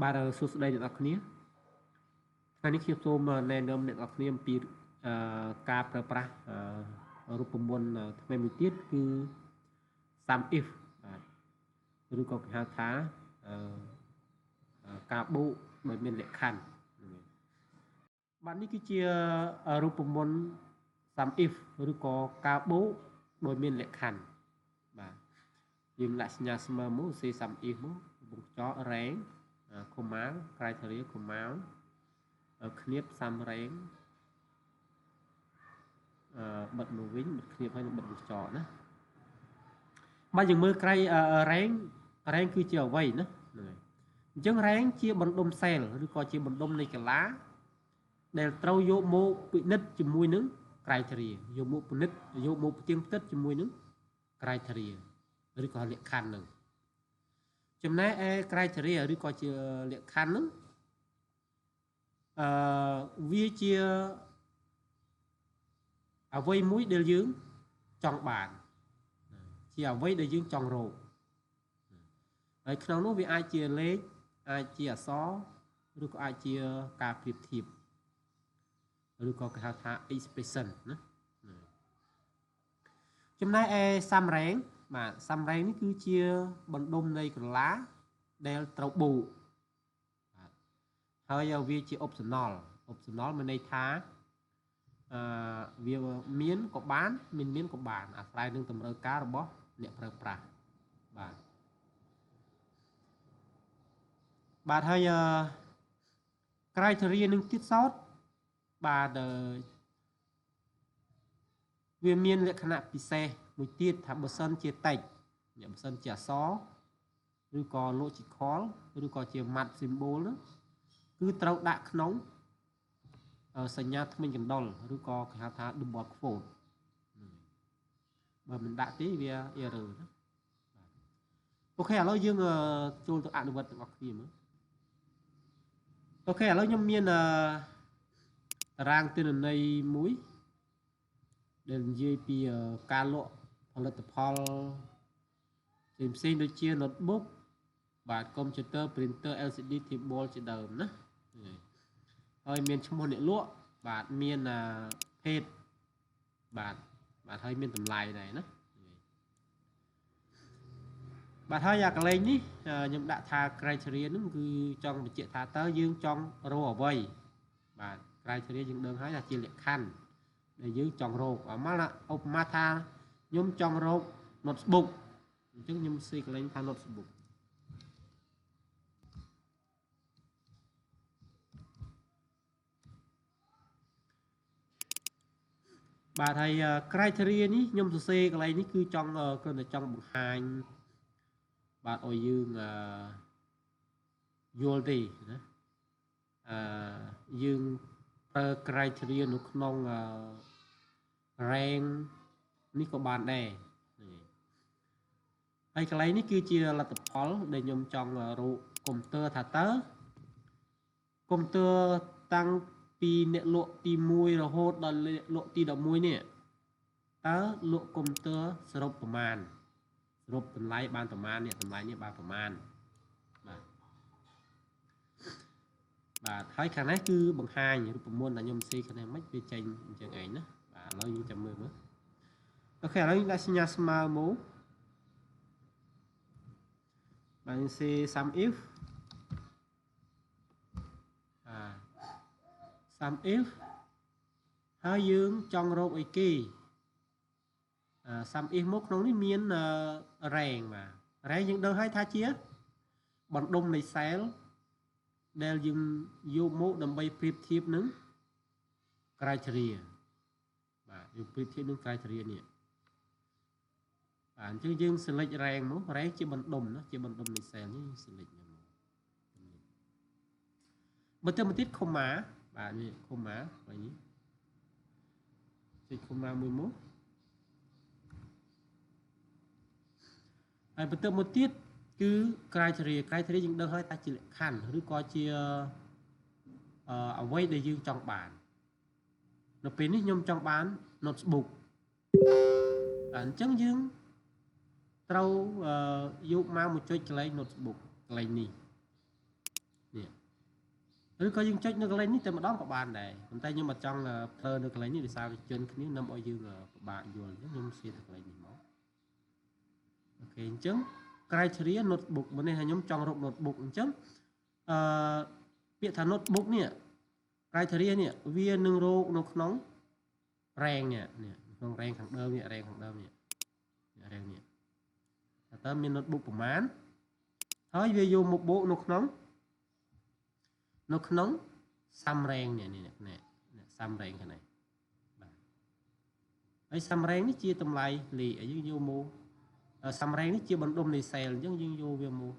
បាទសួស្តីអ្នកនរគ្នាថ្ងៃនេះខ្ញុំសូមណែនាំអ្នកនរគ្នាអំពីការប្រើប្រាស់រូបមន្តថ្មីមួយទៀតគឺ sum if បាទឬក៏គេហៅថាការបូកដោយមានលក្ខខណ្ឌបាទនេះគឺជារូបមន្ត sum if ឬក៏ការបូកដោយមានលក្ខខណ្ឌបាទយើងដាក់សញ្ញាស្មើមកសេ sum if មកបង្កច range កុមា criteria កុមាគ្នាបសាំរែងបិទមកវិញបិទគ្នាហើយនឹងបិទបង្កចណាបាទយើងមើលក្រៃរ៉េងគឺជាអ្វីណាអញ្ចឹងរ៉េងជាបណ្ដុំសែលឬក៏ជាបណ្ដុំនៃកាឡាដែលត្រូវយកមកពិនិត្យជាមួយនឹង criteria យកមកពិនិត្យយកមកផ្ទៀងផ្ទាត់ជាមួយនឹង criteria ឬក៏លក្ខខណ្ឌនឹងចំណែកឯ criteria ឬក៏ជាលក្ខខណ្ឌនឹងវាជាអ្វីមួយដែលយើងចង់បានជាអ្វីដែលយើងចង់រកហើយក្នុងនោះវាអាចជាលេខអាចជាអក្សរឬក៏អាចជាការប្រៀបធៀបឬក៏គេហៅថា expression ណាចំណែកឯ sum rank បាទ sum rank នេះគឺជាបណ្ដុំនៃក្រឡាដែលត្រូវបូកបាទហើយវាជា optional មានន័យថាវាមានក៏បានមានក៏បានអាស្រ័យនឹងតម្រូវការរបស់អ្នកប្រើប្រាស់បាទហើយ criteria នឹងទៀតសោតបាទវាមានលក្ខណៈពិសេសមួយទៀតថាបើសិនជា text បើសិនជាអក្សរឬក៏ logical ឬក៏ជា math symbol គឺត្រូវដាក់ក្នុងសញ្ញាថ្មិញកណ្ដុរឬក៏គេហៅថា double quote បើមិនដាក់ទេវា error ណាអូខេឥឡូវយើងចូលទៅអនុវត្តទាំងអស់គ្នាមើលអូខេឥឡូវខ្ញុំមានតារាងទិន្នន័យមួយដែលនិយាយពីការលក់ផលិតផលផ្សេងដូចជា notebook បាទ computer printer LCD table ជាដើមណាហើយមានឈ្មោះអ្នកលក់បាទមាន page បាទហើយមានតម្លៃដែរណាបាទហើយកន្លែងនេះខ្ញុំដាក់ថា criteria ហ្នឹងគឺចង់បញ្ជាក់ថាតើយើងចង់រកអ្វីបាទ criteria យើងដឹងហើយថាជាលក្ខខណ្ឌដែលយើងចង់រកមកឧបមាថាខ្ញុំចង់រក notebook អញ្ចឹងខ្ញុំសេកន្លែងថា notebook បាទហើយ criteria នេះខ្ញុំសរសេរកន្លែងនេះគឺចង់គ្រាន់តែចង់បង្ហាញបាទឲ្យយើងយល់ទេណាយើងប្រើ criteria នៅក្នុងrank នេះក៏បានដែរហើយកន្លែងនេះគឺជាលទ្ធផលដែលខ្ញុំចង់រកកុំព្យូទ័រថាតើកុំព្យូទ័រតាំងពីអ្នកលក់ទី1រហូតដល់អ្នកលក់ទី11នេះតើលក់កុំព្យូទ័រសរុបប្រមាណសរុបតម្លៃបានប្រមាណនេះតម្លៃនេះបានប្រមាណបាទហើយខាងនេះគឺបង្ហាញរូបមន្តដែលខ្ញុំសេខាងនេះមិនវាចេញអញ្ចឹងឯងណាបាទឥឡូវយើងចាំមើលអូខេឥឡូវយើងដាក់សញ្ញាស្មើមកបាទយើងសេ sum if sum if ហើយយើងចង់រកអីគេsum if មកក្នុងនេះមាន rank បាទ rank យើងដឹងហើយថាជាបណ្ដុំនៃ cell ដែលយើងយកមកដើម្បីប្រៀបធៀបនឹង criteria បាទយើងប្រៀបធៀបនឹង criteria នេះបាទអញ្ចឹងយើង select rank មក rank ជាបណ្ដុំណាជាបណ្ដុំនៃ cell នេះ select មកបើទៅមកទៀត comma បាទនេះ comma បែបនេះចុច comma មួយមកហើយបន្ទាប់មកទៀតគឺ criteria យើងដឹងហើយថាជាលក្ខខណ្ឌឬក៏ជាអ្វីដែលយើងចង់បាននៅពេលនេះខ្ញុំចង់បាន notebook អញ្ចឹងយើងត្រូវយកមកចុចកន្លែង notebook កន្លែងនេះ នេះឬក៏យើងចុចនៅកន្លែងនេះតែម្ដងក៏បានដែរប៉ុន្តែខ្ញុំអត់ចង់ប្រើនៅកន្លែងនេះដោយសារវាជន់គ្នានាំឲ្យយើងពិបាកយល់អញ្ចឹងខ្ញុំសៀតទៅកន្លែងនេះមកអូខេអញ្ចឹង criteria notebook មកនេះខ្ញុំចង់រក notebook អញ្ចឹងពាក្យថា notebook នេះ criteria នេះវានឹងរកនៅក្នុង rank នេះក្នុង rank ខាងដើមនេះ rank ខាងដើមនេះ rank នេះតើមាន notebook ប្រមាណហើយវាយកមកបូកនៅក្នុង sum rank នេះsum rank ខាងនេះបាទហើយ sum rank នេះជាតម្លៃលេខយើងយកមក sum rank នេះជាបណ្ដុំនៃ cell អញ្ចឹងយើងយកវាមក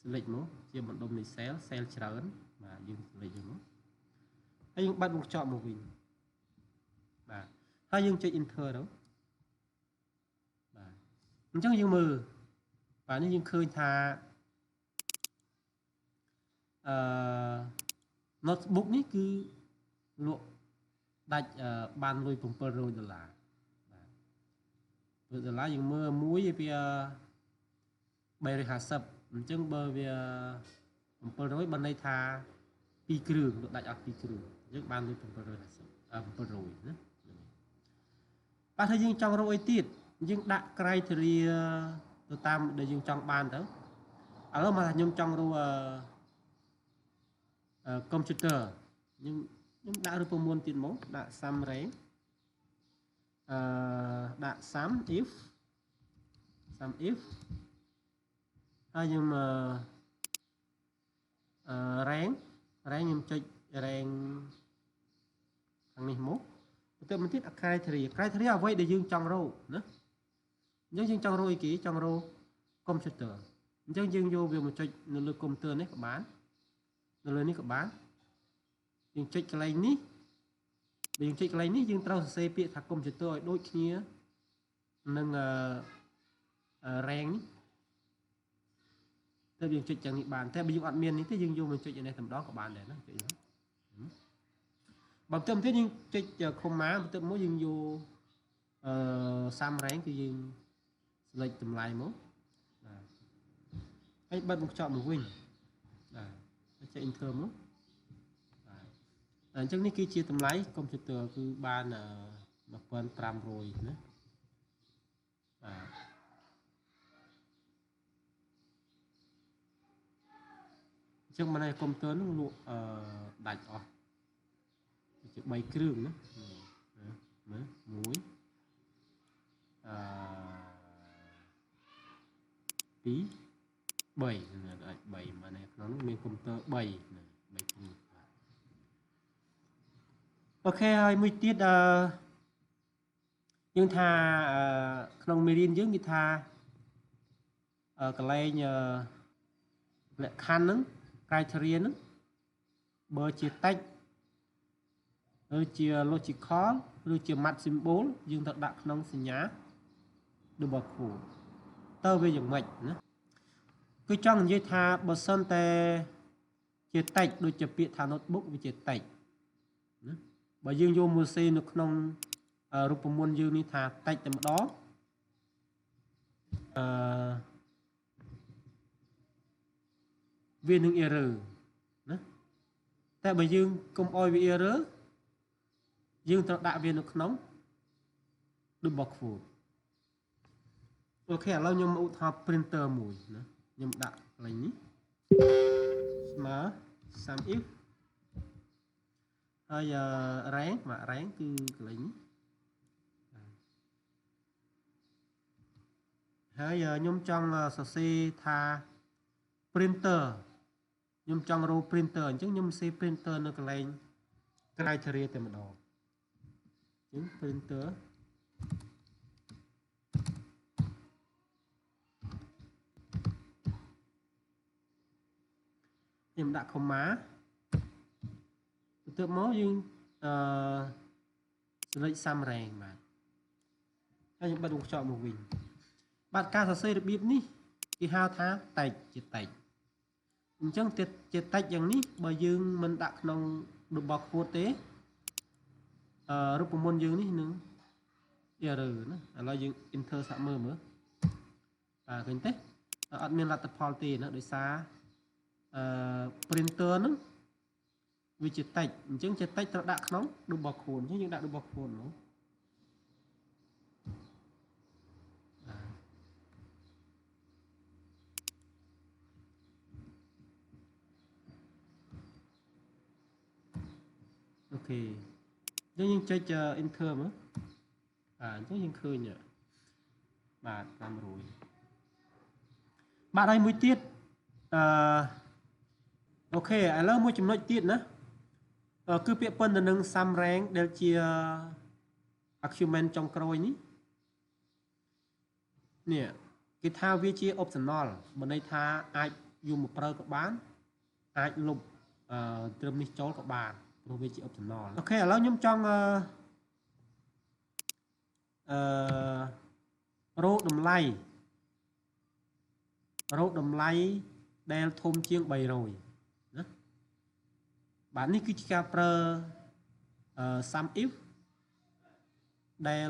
select មកជាបណ្ដុំនៃ cell ច្រើនបាទយើង select យកមកហើយយើងបាត់មកចប់មកវិញបាទហើយយើងចុច enter ទៅបាទអញ្ចឹងយើងមើលបាទនេះយើងឃើញថាnotebook នេះគឺលក់ដាច់បានលុយ$700បាទ$700យើងមើលមួយវា350អញ្ចឹងបើវា$700បានន័យថា2គ្រឿងលក់ដាច់អស់2គ្រឿងអញ្ចឹងបានលុយ$750$700ណាបាទถ้าយើងចង់រកអីទៀតយើងដាក់ criteria ទៅតាមដែលយើងចង់បានទៅឥឡូវមកថាខ្ញុំចង់រកcomputer ខ្ញុំដាក់រូបមន្តទៀតមកដាក់ sum rank ដាក់ sum if ហើយខ្ញុំrank ខ្ញុំចុច rank ខាងនេះមកបន្ទាប់មកទៀត criteria អ្វីដែលយើងចង់រកណាអញ្ចឹងយើងចង់រកអីគេចង់រក computer អញ្ចឹងយើងយកវាមកចុចនៅលើ computer នេះក៏បាននៅលើនេះក៏បានយើងចុចកន្លែងនេះបើយើងចុចកន្លែងនេះយើងត្រូវសរសេរពាក្យថា computer ឲ្យដូចគ្នានឹងrank នេះតែយើងចុចយ៉ាងនេះបានតែបើយើងអត់មាននេះទេយើងយកមកចុចនេះតែម្ដងក៏បានដែរណាចុចនេះបើបន្ទាប់ទៀតយើងចុច comma បន្ទាប់មកយើងយកsum rank គឺយើង select តម្លៃមកបាទហើយបិទមកខ្ចប់មកវិញបាទចុច enter មកបាទអញ្ចឹងនេះគឺជាតម្លៃ computer គឺបាន1500ណាបាទអញ្ចឹងមកនៅ computer នោះលក់ដាច់អស់ជា3គ្រឿងណាមើល1 2 3អាច3មកនៅក្នុងនោះមានកុំព្យូទ័រ3 3គ្រឿងអូខេហើយមួយទៀតយើងថាក្នុងមេរៀនយើងគេថាកន្លែងលក្ខខណ្ឌហ្នឹង criteria ហ្នឹងបើជា text ឬជា logical ឬជា math symbol យើងត្រូវដាក់ក្នុងសញ្ញា double quote តើវាយ៉ាងម៉េចណាគឺចង់និយាយថាបើសិនតែជា text ដូចជាពាក្យថា notebook វាជា text ណាបើយើងយកមកសេនៅក្នុងរូបមន្តយើងនេះថា text តែម្ដងវានឹង error ណាតែបើយើងកុំឲ្យវា error យើងត្រូវដាក់វានៅក្នុង double quote អូខេឥឡូវខ្ញុំឧទាហរណ៍ printer មួយណាខ្ញុំដាក់កន្លែងនេះស្មើ sum if ហើយ rank មក rank គឺកន្លែងនេះហើយខ្ញុំចង់សរសេរថា printer ខ្ញុំចង់រក printer អញ្ចឹងខ្ញុំសេ printer នៅកន្លែង criteria តែម្ដងអញ្ចឹង printer ខ្ញុំដាក់ comma បន្ទាប់មកយើងselect sum rank បាទហើយខ្ញុំបិទវងខ្ចប់មកវិញបាទការសរសេររបៀបនេះគេហៅថា text ជា text អញ្ចឹងជា text យ៉ាងនេះបើយើងមិនដាក់ក្នុង double quote ទេរូបមន្តយើងនេះនឹង error ណាឥឡូវយើង enter សាកមើលបាទឃើញទេអត់មានលទ្ធផលទេណាដោយសារ printer ហ្នឹងវាជាតិចអញ្ចឹងជាតិចត្រូវដាក់ក្នុងរបស់ខ្លួនអញ្ចឹងយើងដាក់របស់ខ្លួននោះអូខេអញ្ចឹងយើងចុច enter មើលអញ្ចឹងយើងឃើញបាទ500បាទហើយមួយទៀតអូខេឥឡូវមួយចំណុចទៀតណាគឺពាក្យប៉ុនទៅនឹង sum rank ដែលជា argument ចុងក្រោយនេះគេថាវាជា optional បើន័យថាអាចយកមកប្រើក៏បានអាចលុបត្រឹមនេះចូលក៏បានព្រោះវាជា optional អូខេឥឡូវខ្ញុំចង់រកតម្លៃដែលធំជាង300ណាបាទនេះគឺជាការប្រើ sum if ដែល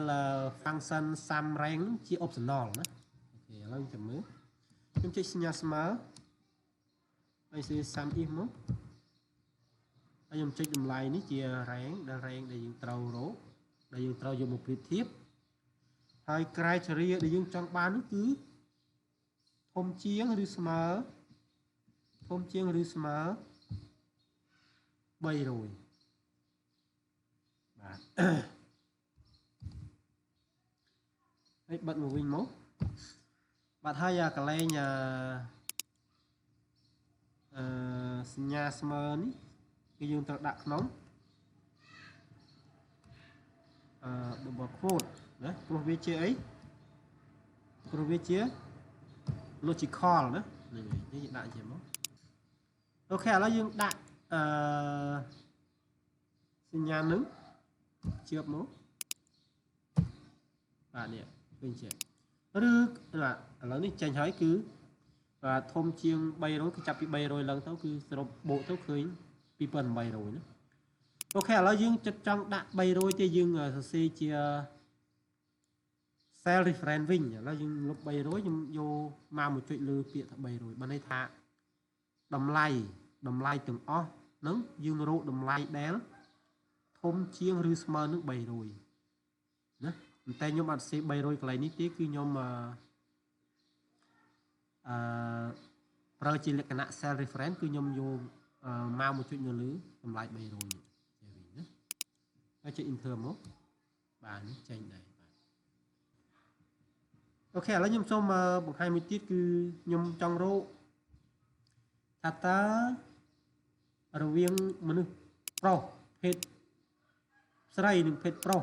function sum rank ជា optional ណាអូខេឥឡូវចាំមើលខ្ញុំចុចសញ្ញាស្មើហើយសេ sum if មកហើយខ្ញុំចុចតម្លៃនេះជា rank ដែលយើងត្រូវរកដែលយើងត្រូវយកមកប្រៀបធៀបហើយ criteria ដែលយើងចង់បាននោះគឺធំជាងឬស្មើ300បាទហើយបិទមកវិញមកបាទហើយកន្លែងសញ្ញាស្មើនេះគឺយើងត្រូវដាក់ក្នុងdouble quote ណាព្រោះវាជាអីព្រោះវាជា logical ណានេះយើងដាក់ជាមកអូខេឥឡូវយើងដាក់សញ្ញានឹងជឿបមកបាទនេះឃើញជាឬឥឡូវនេះចេញហើយគឺបាទធំជាង300គឺចាប់ពី300ឡើងទៅគឺសរុបបូកទៅឃើញ2800ណាអូខេឥឡូវយើងចិត្តចង់ដាក់300ទេយើងសរសេរជា cell reference វិញឥឡូវយើងលុប300ខ្ញុំយកមកមួយចុចលើពាក្យថា300បើន័យថាតម្លៃទាំងអស់ហ្នឹងយើងរកតម្លៃដែលធំជាងឬស្មើនឹង300ណាប៉ុន្តែខ្ញុំអត់សេ300កន្លែងនេះទេគឺខ្ញុំប្រើជាលក្ខណៈ cell reference គឺខ្ញុំយកមកមួយចុចនៅលើតម្លៃ300នេះចេះវិញណាហើយចុច enter មកបាទនេះចេញដែរអូខេឥឡូវខ្ញុំសូមបង្ហាញមួយទៀតគឺខ្ញុំចង់រកថាតើរវាងមនុស្សប្រុសភេទស្រីនិងភេទប្រុស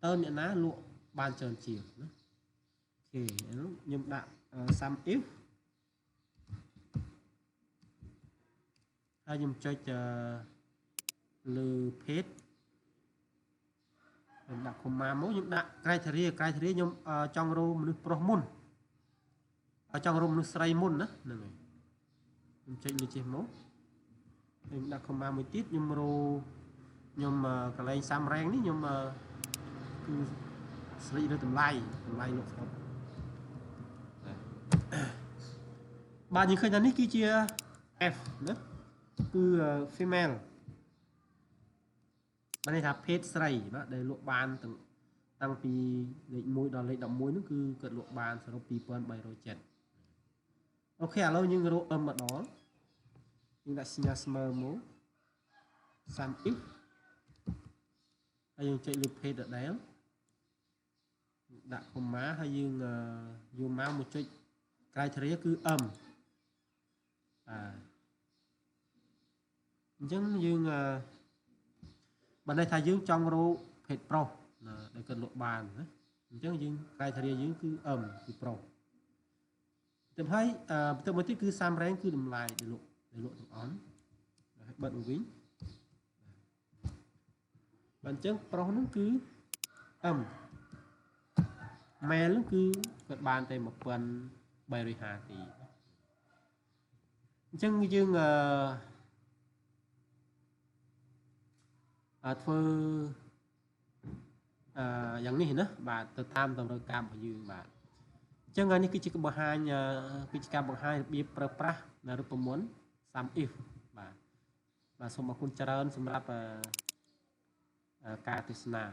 តើអ្នកណាលក់បានច្រើនជាងណាអូខេខ្ញុំដាក់ sum if ហើយខ្ញុំចុចលើភេទខ្ញុំដាក់ comma មកខ្ញុំដាក់ criteria ខ្ញុំចង់រកមនុស្សប្រុសមុនចង់រកមនុស្សស្រីមុនណាហ្នឹងហើយខ្ញុំចុចលើចេះមកខ្ញុំដាក់ comma មួយទៀតខ្ញុំរកខ្ញុំកន្លែង sum rank នេះខ្ញុំគឺស្រីឬតម្លៃលោកស្រុកបាទយើងឃើញថានេះគឺជា F ណាគឺ female បានន័យថាភេទស្រីបាទដែលលក់បានតាំងពីលេខ1ដល់លេខ11នោះគឺគាត់លក់បានសរុប2307អូខេឥឡូវយើងរក M ម្ដងយើងដាក់សញ្ញាស្មើមក sum if ហើយយើងចុចលើភេទដដែលដាក់ comma ហើយយើងយកមកមួយចុច criteria គឺ M អញ្ចឹងយើងបើន័យថាយើងចង់រកភេទប្រុសដែលគាត់លក់បានណាអញ្ចឹងយើង criteria យើងគឺ M គឺប្រុសទៅហើយបន្ទាប់មកទៀតគឺ sum rank គឺតម្លៃដែលលក់ទាំងអស់ហើយបិទមកវិញបើអញ្ចឹងប្រុសនោះគឺ M male គឺគាត់បានតែ1350ទីអញ្ចឹងយើងធ្វើយ៉ាងនេះណាបាទទៅតាមតម្រូវការរបស់យើងបាទអញ្ចឹងនេះគឺជាការបង្ហាញរបៀបប្រើប្រាស់រូបមន្ត if បាទសូមអរគុណច្រើនសម្រាប់ការទស្សនា